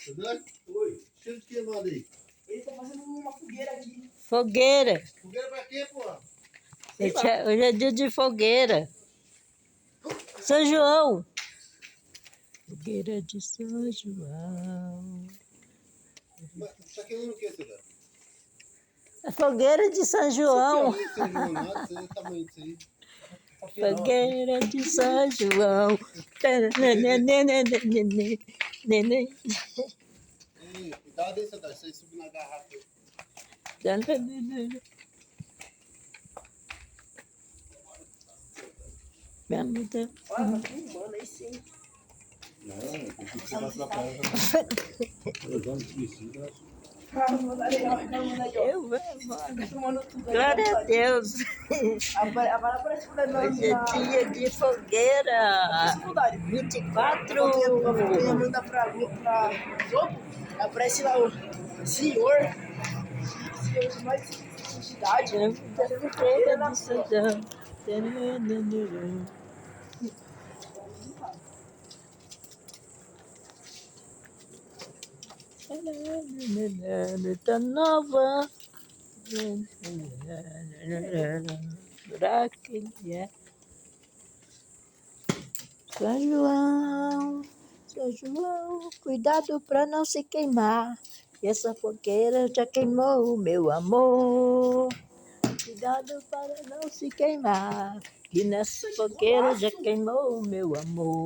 Entendeu? Oi. Cheio de queimado aí. Ele tá fazendo uma fogueira aqui. Fogueira. Fogueira pra quê, pô? Hoje é dia de fogueira. São João. Fogueira de São João. Mas tá queimando o que, Cedar? A fogueira de São João. Isso aqui, ó. Isso é limonada, isso aí é o tamanho disso aí. Fogueira de São João. Neném. Ei, cuidado aí, Cedar. Isso aí subir na garrafa aí. Olha, tá filmando aí sim. Não, tem que ficar pra praia. Eu já me esqueci, né? Eu vou. Glória a Deus. Agora aparece o negócio. Hoje é dia de fogueira. 24. Quando manda pra jogo, aparece lá o senhor de mais cidade. Fazendo fogueira na sua. Tá nova. Braquilha. São João, cuidado pra não se queimar. E essa fogueira já queimou o meu amor. Cuidado para não se queimar. Que nessa fogueira já queimou o meu amor.